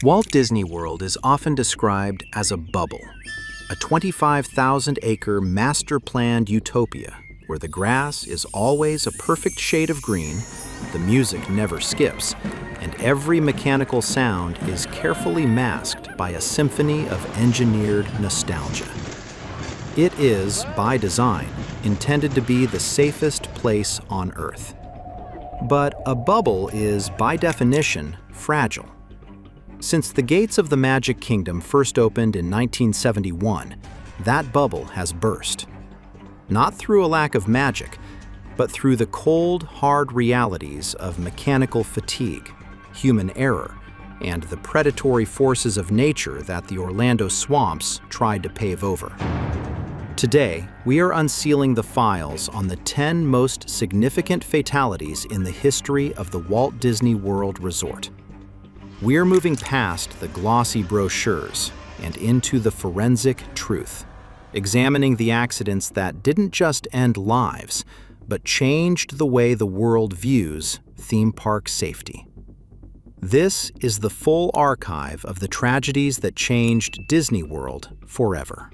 Walt Disney World is often described as a bubble, a 25,000-acre master-planned utopia where the grass is always a perfect shade of green, the music never skips, and every mechanical sound is carefully masked by a symphony of engineered nostalgia. It is, by design, intended to be the safest place on Earth. But a bubble is, by definition, fragile. Since the gates of the Magic Kingdom first opened in 1971, that bubble has burst. Not through a lack of magic, but through the cold, hard realities of mechanical fatigue, human error, and the predatory forces of nature that the Orlando swamps tried to pave over. Today, we are unsealing the files on the 10 most significant fatalities in the history of the Walt Disney World Resort. We're moving past the glossy brochures and into the forensic truth, examining the accidents that didn't just end lives, but changed the way the world views theme park safety. This is the full archive of the tragedies that changed Disney World forever.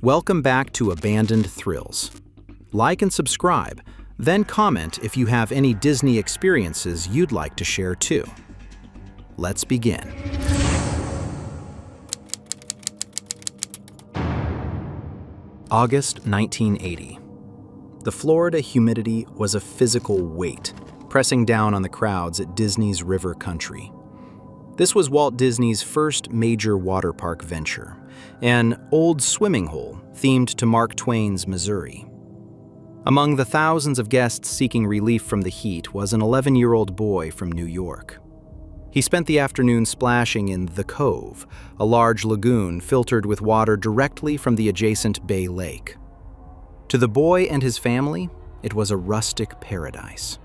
Welcome back to Abandoned Thrills. Like and subscribe, then comment if you have any Disney experiences you'd like to share too. Let's begin. August 1980. The Florida humidity was a physical weight, pressing down on the crowds at Disney's River Country. This was Walt Disney's first major water park venture, an old swimming hole themed to Mark Twain's Missouri. Among the thousands of guests seeking relief from the heat was an 11-year-old boy from New York. He spent the afternoon splashing in The Cove, a large lagoon filtered with water directly from the adjacent Bay Lake. To the boy and his family, it was a rustic paradise.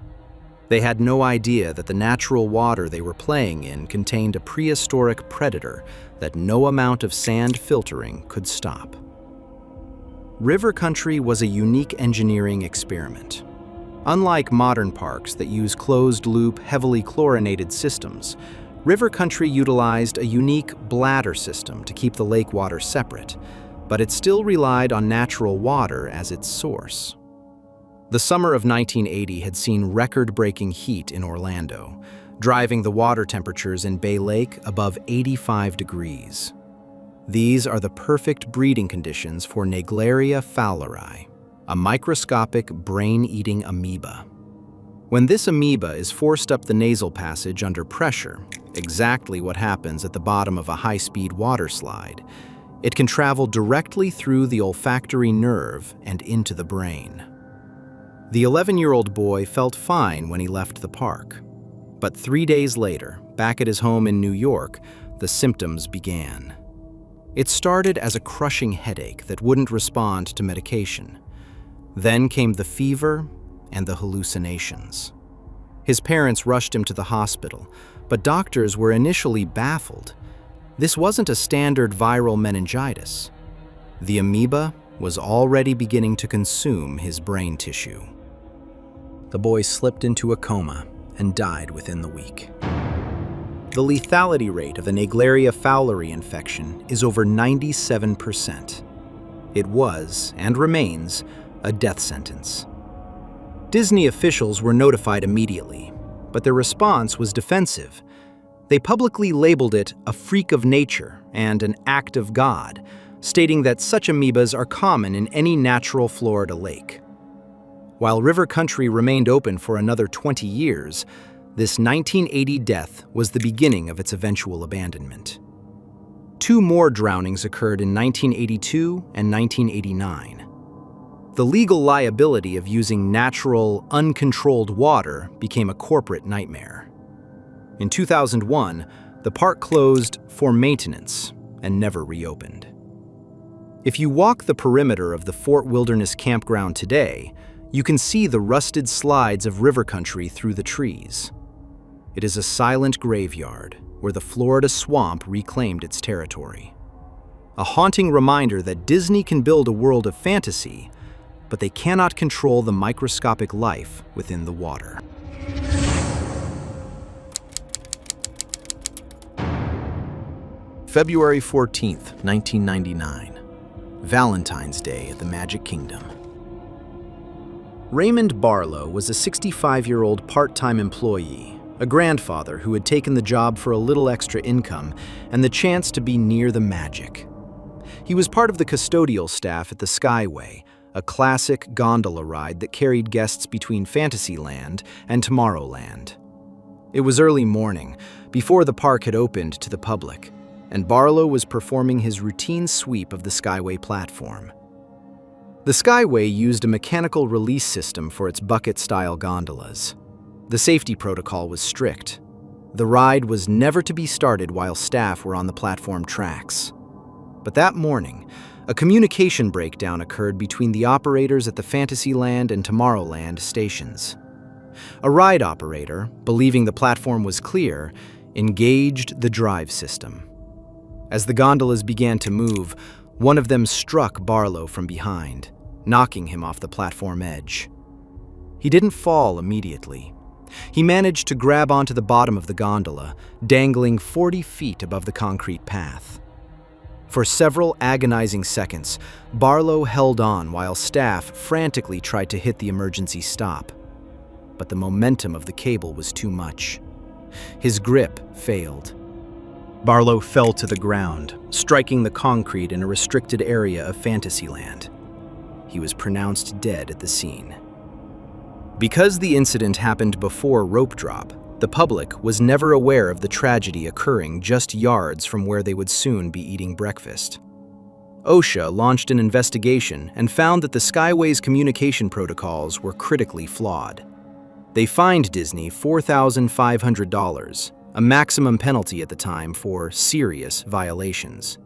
They had no idea that the natural water they were playing in contained a prehistoric predator that no amount of sand filtering could stop. River Country was a unique engineering experiment. Unlike modern parks that use closed-loop, heavily chlorinated systems, River Country utilized a unique bladder system to keep the lake water separate, but it still relied on natural water as its source. The summer of 1980 had seen record-breaking heat in Orlando, driving the water temperatures in Bay Lake above 85 degrees. These are the perfect breeding conditions for Naegleria fowleri, a microscopic brain-eating amoeba. When this amoeba is forced up the nasal passage under pressure, exactly what happens at the bottom of a high-speed water slide, it can travel directly through the olfactory nerve and into the brain. The 11-year-old boy felt fine when he left the park, but 3 days later, back at his home in New York, the symptoms began. It started as a crushing headache that wouldn't respond to medication. Then came the fever and the hallucinations. His parents rushed him to the hospital, but doctors were initially baffled. This wasn't a standard viral meningitis. The amoeba was already beginning to consume his brain tissue. The boy slipped into a coma and died within the week. The lethality rate of the Naegleria fowleri infection is over 97%. It was, and remains, a death sentence. Disney officials were notified immediately, but their response was defensive. They publicly labeled it a freak of nature and an act of God, stating that such amoebas are common in any natural Florida lake. While River Country remained open for another 20 years, this 1980 death was the beginning of its eventual abandonment. 2 more drownings occurred in 1982 and 1989. The legal liability of using natural, uncontrolled water became a corporate nightmare. In 2001, the park closed for maintenance and never reopened. If you walk the perimeter of the Fort Wilderness Campground today, you can see the rusted slides of River Country through the trees. It is a silent graveyard where the Florida swamp reclaimed its territory. A haunting reminder that Disney can build a world of fantasy, but they cannot control the microscopic life within the water. February 14th, 1999. Valentine's Day at the Magic Kingdom. Raymond Barlow was a 65-year-old part-time employee, a grandfather who had taken the job for a little extra income and the chance to be near the magic. He was part of the custodial staff at the Skyway, a classic gondola ride that carried guests between Fantasyland and Tomorrowland. It was early morning, before the park had opened to the public, and Barlow was performing his routine sweep of the Skyway platform. The Skyway used a mechanical release system for its bucket-style gondolas. The safety protocol was strict. The ride was never to be started while staff were on the platform tracks. But that morning, a communication breakdown occurred between the operators at the Fantasyland and Tomorrowland stations. A ride operator, believing the platform was clear, engaged the drive system. As the gondolas began to move, one of them struck Barlow from behind, knocking him off the platform edge. He didn't fall immediately. He managed to grab onto the bottom of the gondola, dangling 40 feet above the concrete path. For several agonizing seconds, Barlow held on while staff frantically tried to hit the emergency stop. But the momentum of the cable was too much. His grip failed. Barlow fell to the ground, striking the concrete in a restricted area of Fantasyland. He was pronounced dead at the scene. Because the incident happened before rope drop, the public was never aware of the tragedy occurring just yards from where they would soon be eating breakfast. OSHA launched an investigation and found that the Skyway's communication protocols were critically flawed. They fined Disney $4,500, a maximum penalty at the time for serious violations.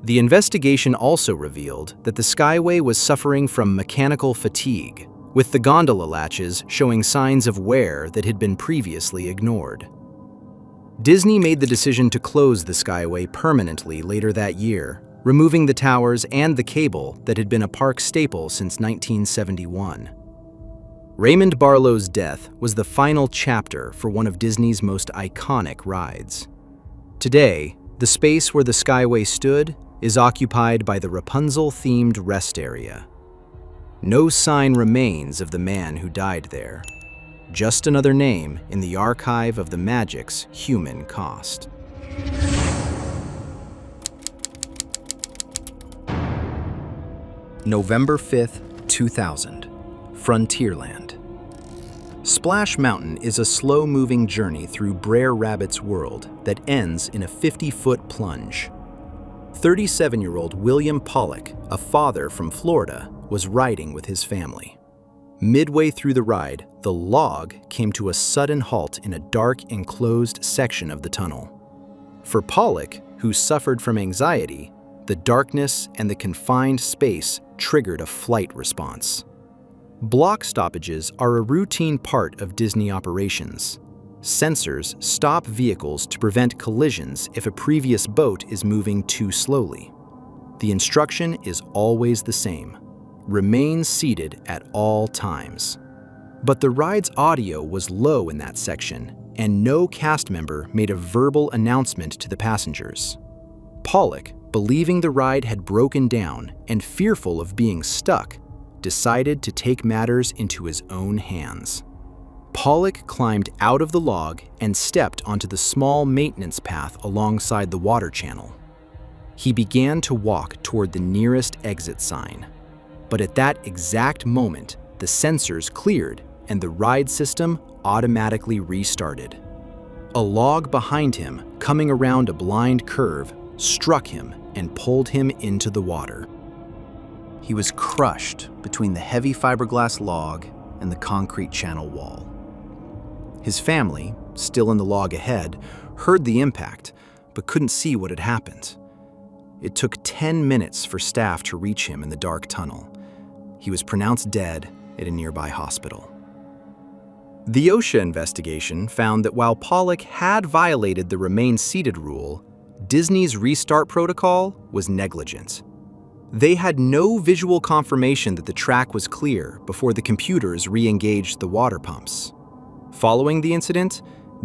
The investigation also revealed that the Skyway was suffering from mechanical fatigue, with the gondola latches showing signs of wear that had been previously ignored. Disney made the decision to close the Skyway permanently later that year, removing the towers and the cable that had been a park staple since 1971. Raymond Barlow's death was the final chapter for one of Disney's most iconic rides. Today, the space where the Skyway stood is occupied by the Rapunzel-themed rest area. No sign remains of the man who died there, just another name in the archive of the magic's human cost. November 5th, 2000, Frontierland. Splash Mountain is a slow-moving journey through Brer Rabbit's world that ends in a 50-foot plunge. 37-year-old William Pollock, a father from Florida, was riding with his family. Midway through the ride, the log came to a sudden halt in a dark, enclosed section of the tunnel. For Pollock, who suffered from anxiety, the darkness and the confined space triggered a flight response. Block stoppages are a routine part of Disney operations. Sensors stop vehicles to prevent collisions if a previous boat is moving too slowly. The instruction is always the same: remain seated at all times. But the ride's audio was low in that section, and no cast member made a verbal announcement to the passengers. Pollock, believing the ride had broken down and fearful of being stuck, decided to take matters into his own hands. Pollock climbed out of the log and stepped onto the small maintenance path alongside the water channel. He began to walk toward the nearest exit sign. But at that exact moment, the sensors cleared and the ride system automatically restarted. A log behind him, coming around a blind curve, struck him and pulled him into the water. He was crushed between the heavy fiberglass log and the concrete channel wall. His family, still in the log ahead, heard the impact, but couldn't see what had happened. It took 10 minutes for staff to reach him in the dark tunnel. He was pronounced dead at a nearby hospital. The OSHA investigation found that while Pollock had violated the remain seated rule, Disney's restart protocol was negligent. They had no visual confirmation that the track was clear before the computers re-engaged the water pumps. Following the incident,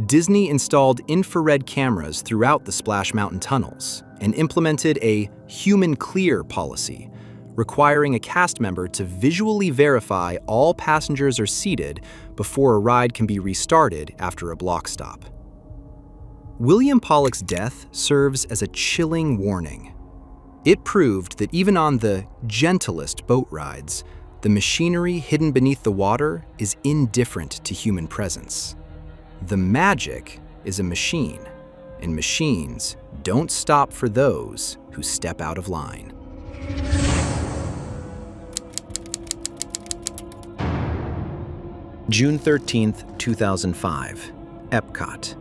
Disney installed infrared cameras throughout the Splash Mountain tunnels and implemented a human clear policy, requiring a cast member to visually verify all passengers are seated before a ride can be restarted after a block stop. William Pollock's death serves as a chilling warning. It proved that even on the gentlest boat rides, the machinery hidden beneath the water is indifferent to human presence. The magic is a machine, and machines don't stop for those who step out of line. June 13th, 2005, Epcot.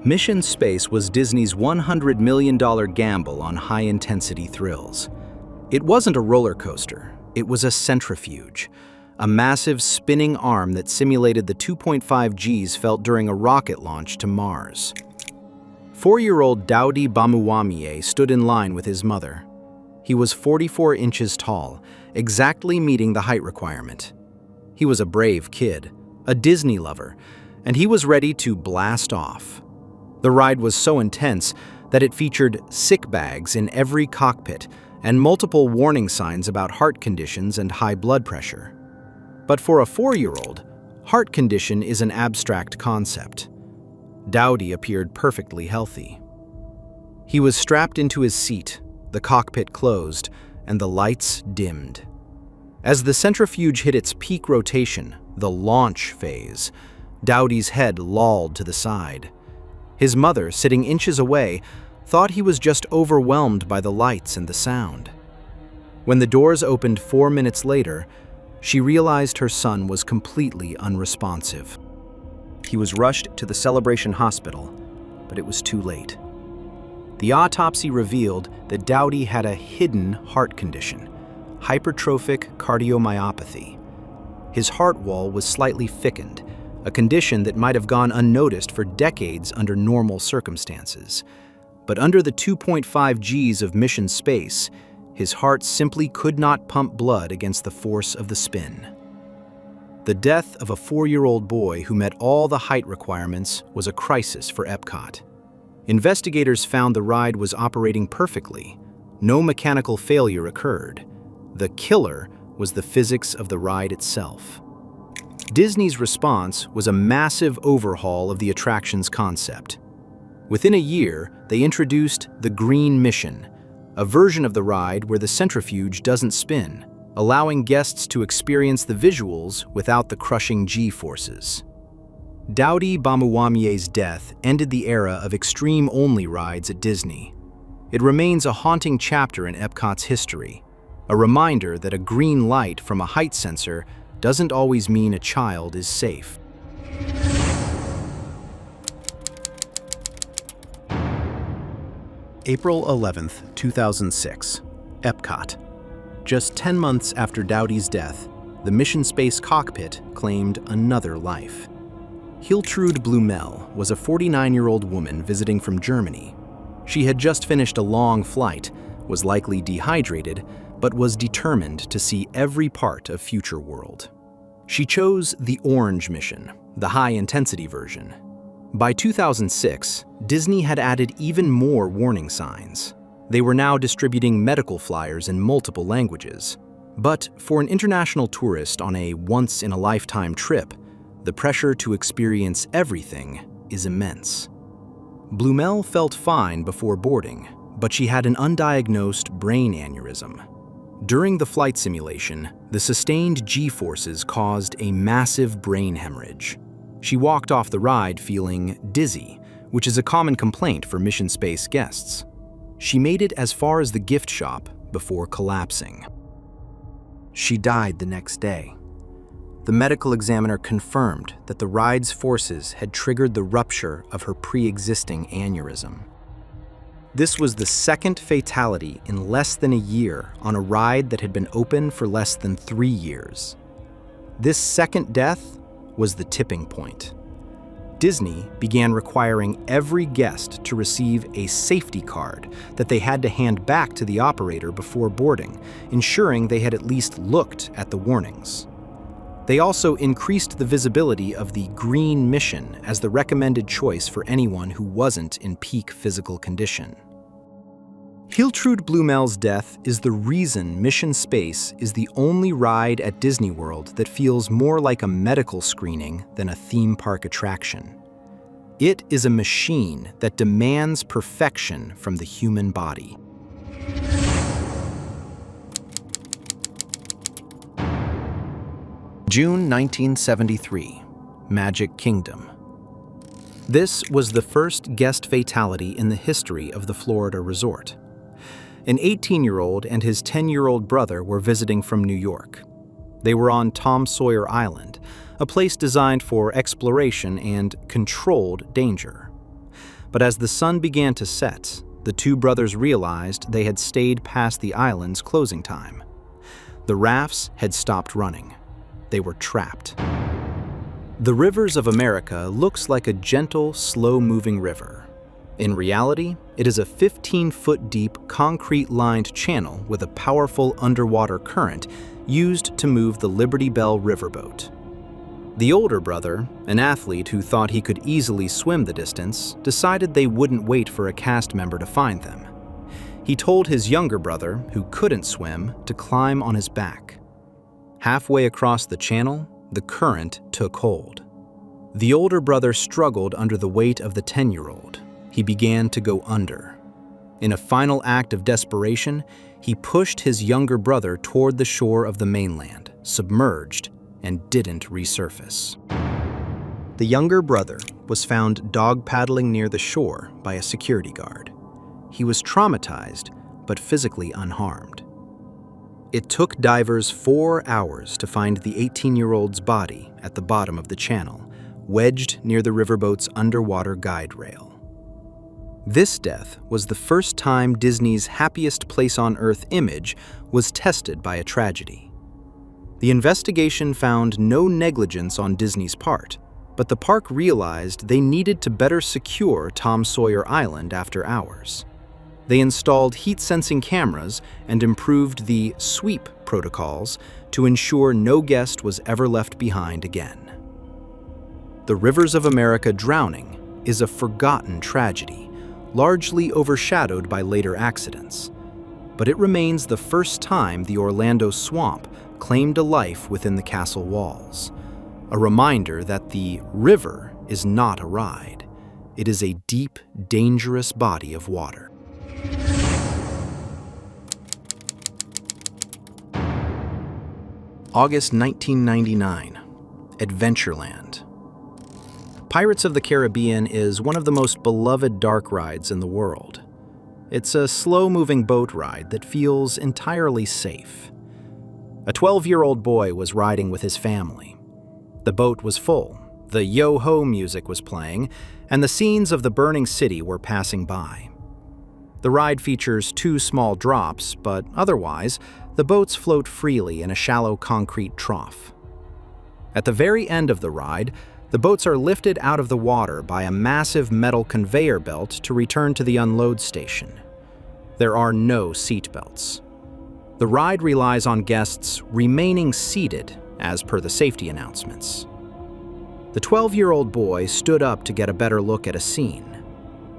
Mission Space was Disney's $100 million gamble on high-intensity thrills. It wasn't a roller coaster, it was a centrifuge, a massive spinning arm that simulated the 2.5 Gs felt during a rocket launch to Mars. 4-year-old Dowdy Bamuwamie stood in line with his mother. He was 44 inches tall, exactly meeting the height requirement. He was a brave kid, a Disney lover, and he was ready to blast off. The ride was so intense that it featured sick bags in every cockpit and multiple warning signs about heart conditions and high blood pressure. But for a 4-year-old, heart condition is an abstract concept. Dowdy appeared perfectly healthy. He was strapped into his seat, the cockpit closed, and the lights dimmed. As the centrifuge hit its peak rotation, the launch phase, Dowdy's head lolled to the side. His mother, sitting inches away, thought he was just overwhelmed by the lights and the sound. When the doors opened 4 minutes later, she realized her son was completely unresponsive. He was rushed to the Celebration Hospital, but it was too late. The autopsy revealed that Dowdy had a hidden heart condition, hypertrophic cardiomyopathy. His heart wall was slightly thickened, a condition that might have gone unnoticed for decades under normal circumstances. But under the 2.5 Gs of Mission Space, his heart simply could not pump blood against the force of the spin. The death of a 4-year-old boy who met all the height requirements was a crisis for Epcot. Investigators found the ride was operating perfectly. No mechanical failure occurred. The killer was the physics of the ride itself. Disney's response was a massive overhaul of the attraction's concept. Within a year, they introduced the Green Mission, a version of the ride where the centrifuge doesn't spin, allowing guests to experience the visuals without the crushing G-forces. Dowdy Bamuwamie's death ended the era of extreme-only rides at Disney. It remains a haunting chapter in Epcot's history, a reminder that a green light from a height sensor doesn't always mean a child is safe. April 11th, 2006, Epcot. Just 10 months after Dowdy's death, the Mission Space cockpit claimed another life. Hiltrude Blumel was a 49-year-old woman visiting from Germany. She had just finished a long flight, was likely dehydrated, but was determined to see every part of Future World. She chose the Orange Mission, the high-intensity version. By 2006, Disney had added even more warning signs. They were now distributing medical flyers in multiple languages. But for an international tourist on a once-in-a-lifetime trip, the pressure to experience everything is immense. Blumel felt fine before boarding, but she had an undiagnosed brain aneurysm. During the flight simulation, the sustained G-forces caused a massive brain hemorrhage. She walked off the ride feeling dizzy, which is a common complaint for Mission Space guests. She made it as far as the gift shop before collapsing. She died the next day. The medical examiner confirmed that the ride's forces had triggered the rupture of her pre-existing aneurysm. This was the second fatality in less than a year on a ride that had been open for less than 3 years. This second death was the tipping point. Disney began requiring every guest to receive a safety card that they had to hand back to the operator before boarding, ensuring they had at least looked at the warnings. They also increased the visibility of the green mission as the recommended choice for anyone who wasn't in peak physical condition. Hiltrud Blumel's death is the reason Mission Space is the only ride at Disney World that feels more like a medical screening than a theme park attraction. It is a machine that demands perfection from the human body. June 1973, Magic Kingdom. This was the first guest fatality in the history of the Florida resort. An 18-year-old and his 10-year-old brother were visiting from New York. They were on Tom Sawyer Island, a place designed for exploration and controlled danger. But as the sun began to set, the two brothers realized they had stayed past the island's closing time. The rafts had stopped running. They were trapped. The Rivers of America looks like a gentle, slow-moving river. In reality, it is a 15-foot deep, concrete-lined channel with a powerful underwater current used to move the Liberty Bell riverboat. The older brother, an athlete who thought he could easily swim the distance, decided they wouldn't wait for a cast member to find them. He told his younger brother, who couldn't swim, to climb on his back. Halfway across the channel, the current took hold. The older brother struggled under the weight of the 10-year-old. He began to go under. In a final act of desperation, he pushed his younger brother toward the shore of the mainland, submerged, and didn't resurface. The younger brother was found dog paddling near the shore by a security guard. He was traumatized, but physically unharmed. It took divers 4 hours to find the 18-year-old's body at the bottom of the channel, wedged near the riverboat's underwater guide rail. This death was the first time Disney's happiest place on Earth image was tested by a tragedy. The investigation found no negligence on Disney's part, but the park realized they needed to better secure Tom Sawyer Island after hours. They installed heat-sensing cameras and improved the sweep protocols to ensure no guest was ever left behind again. The Rivers of America drowning is a forgotten tragedy, largely overshadowed by later accidents. But it remains the first time the Orlando swamp claimed a life within the castle walls, a reminder that the river is not a ride. It is a deep, dangerous body of water. August 1999, Adventureland. Pirates of the Caribbean is one of the most beloved dark rides in the world. It's a slow-moving boat ride that feels entirely safe. A 12-year-old boy was riding with his family. The boat was full, the yo-ho music was playing, and the scenes of the burning city were passing by. The ride features 2 small drops, but otherwise, the boats float freely in a shallow concrete trough. At the very end of the ride, the boats are lifted out of the water by a massive metal conveyor belt to return to the unload station. There are no seat belts. The ride relies on guests remaining seated as per the safety announcements. The 12-year-old boy stood up to get a better look at a scene.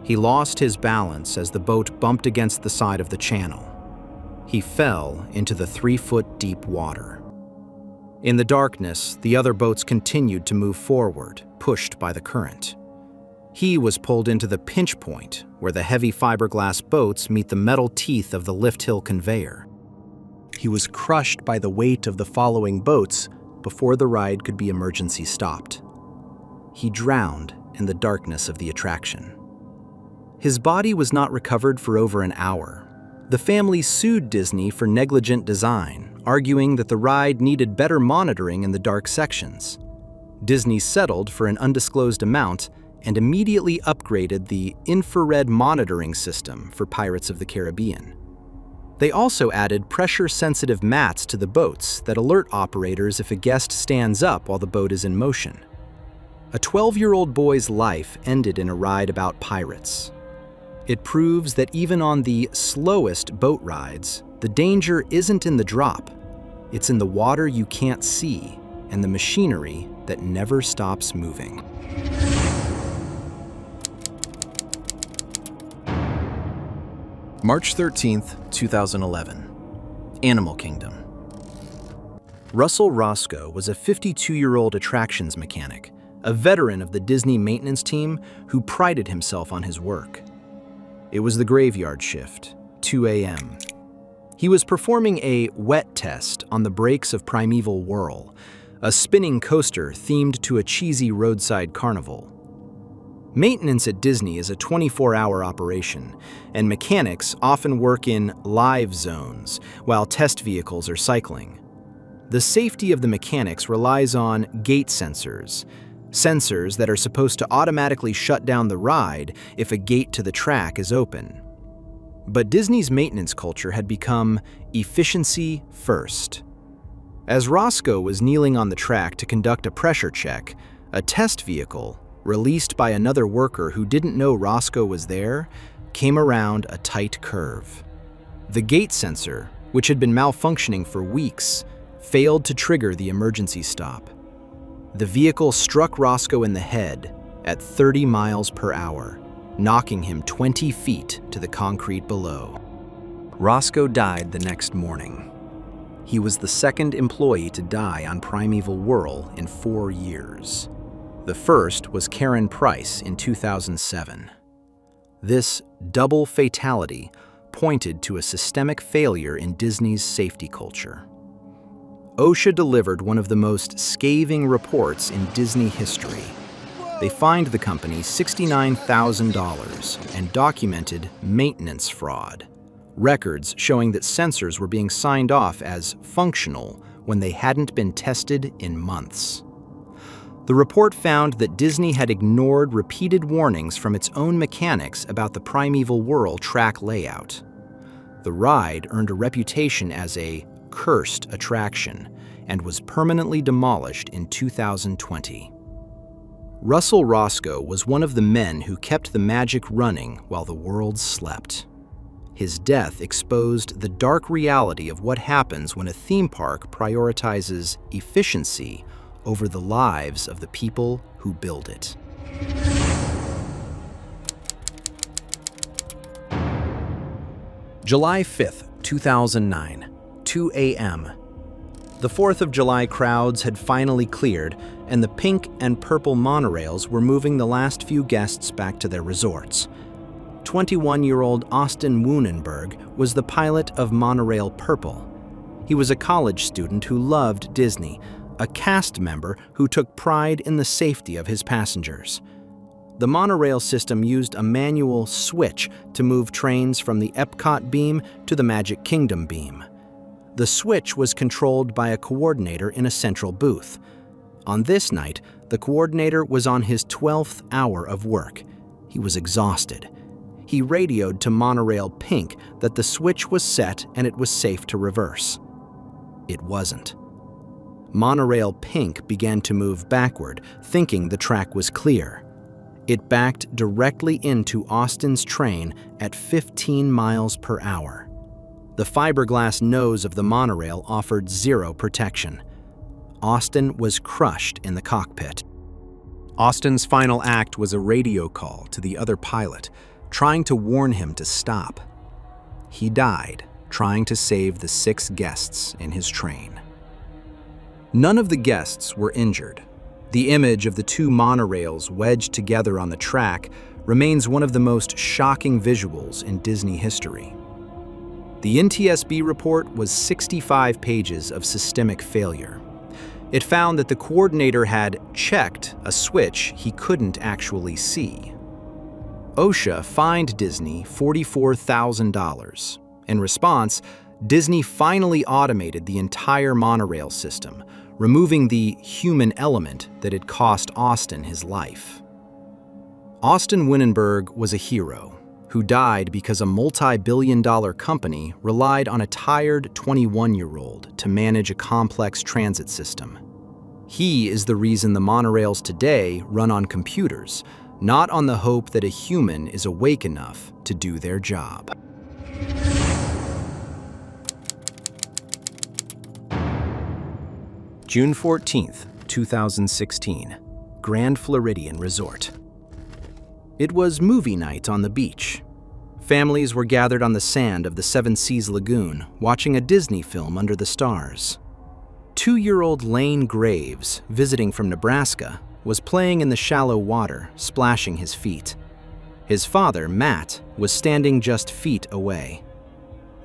He lost his balance as the boat bumped against the side of the channel. He fell into the 3-foot deep water. In the darkness, the other boats continued to move forward, pushed by the current. He was pulled into the pinch point, where the heavy fiberglass boats meet the metal teeth of the lift-hill conveyor. He was crushed by the weight of the following boats before the ride could be emergency stopped. He drowned in the darkness of the attraction. His body was not recovered for over an hour. The family sued Disney for negligent design, arguing that the ride needed better monitoring in the dark sections. Disney settled for an undisclosed amount and immediately upgraded the infrared monitoring system for Pirates of the Caribbean. They also added pressure-sensitive mats to the boats that alert operators if a guest stands up while the boat is in motion. A 12-year-old boy's life ended in a ride about pirates. It proves that even on the slowest boat rides, the danger isn't in the drop. It's in the water you can't see and the machinery that never stops moving. March 13th, 2011. Animal Kingdom. Russell Roscoe was a 52-year-old attractions mechanic, a veteran of the Disney maintenance team who prided himself on his work. It was the graveyard shift, 2 a.m. He was performing a wet test on the brakes of Primeval Whirl, a spinning coaster themed to a cheesy roadside carnival. Maintenance at Disney is a 24-hour operation, and mechanics often work in live zones while test vehicles are cycling. The safety of the mechanics relies on gate sensors that are supposed to automatically shut down the ride if a gate to the track is open. But Disney's maintenance culture had become efficiency first. As Roscoe was kneeling on the track to conduct a pressure check, a test vehicle, released by another worker who didn't know Roscoe was there, came around a tight curve. The gate sensor, which had been malfunctioning for weeks, failed to trigger the emergency stop. The vehicle struck Roscoe in the head at 30 miles per hour, knocking him 20 feet to the concrete below. Roscoe died the next morning. He was the second employee to die on Primeval Whirl in 4 years. The first was Karen Price in 2007. This double fatality pointed to a systemic failure in Disney's safety culture. OSHA delivered one of the most scathing reports in Disney history. They fined the company $69,000 and documented maintenance fraud, records showing that sensors were being signed off as functional when they hadn't been tested in months. The report found that Disney had ignored repeated warnings from its own mechanics about the Primeval Whirl track layout. The ride earned a reputation as a cursed attraction and was permanently demolished in 2020. Russell Roscoe was one of the men who kept the magic running while the world slept. His death exposed the dark reality of what happens when a theme park prioritizes efficiency over the lives of the people who build it. July 5th, 2009, 2 a.m. The 4th of July crowds had finally cleared, and the pink and purple monorails were moving the last few guests back to their resorts. 21-year-old Austin Woonenberg was the pilot of Monorail Purple. He was a college student who loved Disney, a cast member who took pride in the safety of his passengers. The monorail system used a manual switch to move trains from the Epcot beam to the Magic Kingdom beam. The switch was controlled by a coordinator in a central booth. On this night, the coordinator was on his 12th hour of work. He was exhausted. He radioed to Monorail Pink that the switch was set and it was safe to reverse. It wasn't. Monorail Pink began to move backward, thinking the track was clear. It backed directly into Austin's train at 15 miles per hour. The fiberglass nose of the monorail offered zero protection. Austin was crushed in the cockpit. Austin's final act was a radio call to the other pilot, trying to warn him to stop. He died trying to save the 6 guests in his train. None of the guests were injured. The image of the 2 monorails wedged together on the track remains one of the most shocking visuals in Disney history. The NTSB report was 65 pages of systemic failure. It found that the coordinator had checked a switch he couldn't actually see. OSHA fined Disney $44,000. In response, Disney finally automated the entire monorail system, removing the human element that had cost Austin his life. Austin Woonenberg was a hero who died because a multi-billion-dollar company relied on a tired 21-year-old to manage a complex transit system. He is the reason the monorails today run on computers, not on the hope that a human is awake enough to do their job. June 14th, 2016, Grand Floridian Resort. It was movie night on the beach. Families were gathered on the sand of the Seven Seas Lagoon, watching a Disney film under the stars. 2-year-old Lane Graves, visiting from Nebraska, was playing in the shallow water, splashing his feet. His father, Matt, was standing just feet away.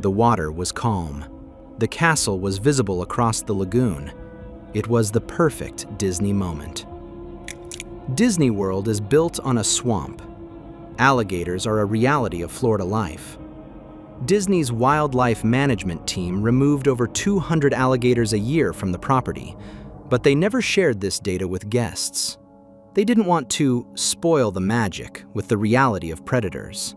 The water was calm. The castle was visible across the lagoon. It was the perfect Disney moment. Disney World is built on a swamp. Alligators are a reality of Florida life. Disney's wildlife management team removed over 200 alligators a year from the property, but they never shared this data with guests. They didn't want to spoil the magic with the reality of predators.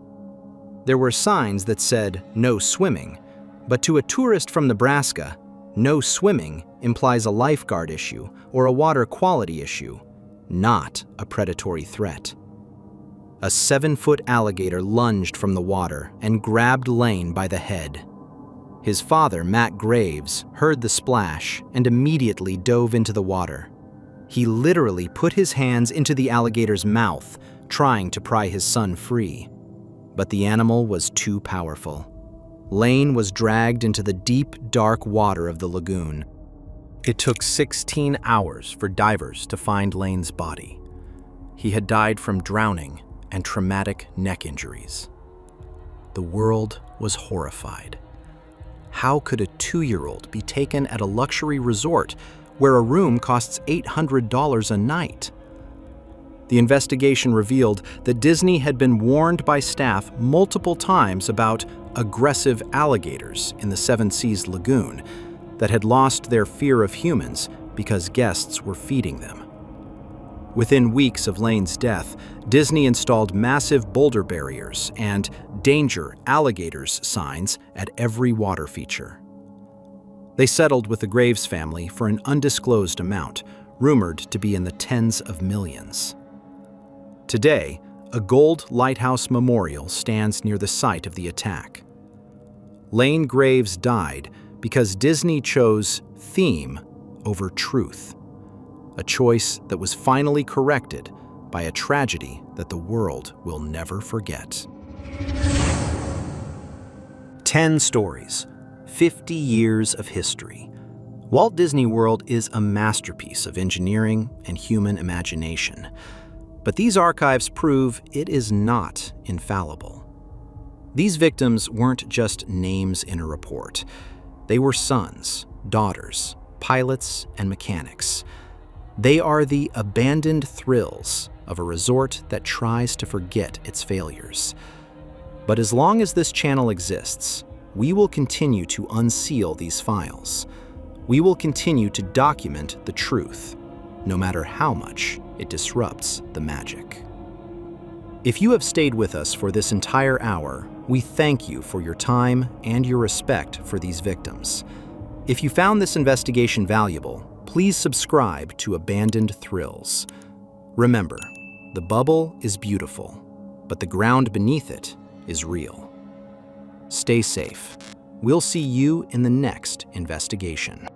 There were signs that said, "No swimming," but to a tourist from Nebraska, no swimming implies a lifeguard issue or a water quality issue, not a predatory threat. A 7-foot alligator lunged from the water and grabbed Lane by the head. His father, Matt Graves, heard the splash and immediately dove into the water. He literally put his hands into the alligator's mouth, trying to pry his son free. But the animal was too powerful. Lane was dragged into the deep, dark water of the lagoon. It took 16 hours for divers to find Lane's body. He had died from drowning and traumatic neck injuries. The world was horrified. How could a 2-year-old be taken at a luxury resort where a room costs $800 a night? The investigation revealed that Disney had been warned by staff multiple times about aggressive alligators in the Seven Seas Lagoon that had lost their fear of humans because guests were feeding them. Within weeks of Lane's death, Disney installed massive boulder barriers and "Danger, Alligators" signs at every water feature. They settled with the Graves family for an undisclosed amount, rumored to be in the tens of millions. Today, a gold lighthouse memorial stands near the site of the attack. Lane Graves died because Disney chose theme over truth, a choice that was finally corrected by a tragedy that the world will never forget. 10 stories, 50 years of history. Walt Disney World is a masterpiece of engineering and human imagination. But these archives prove it is not infallible. These victims weren't just names in a report. They were sons, daughters, pilots, and mechanics. They are the abandoned thrills of a resort that tries to forget its failures. But as long as this channel exists, we will continue to unseal these files. We will continue to document the truth, no matter how much it disrupts the magic. If you have stayed with us for this entire hour, we thank you for your time and your respect for these victims. If you found this investigation valuable, please subscribe to Abandoned Thrills. Remember, the bubble is beautiful, but the ground beneath it is real. Stay safe. We'll see you in the next investigation.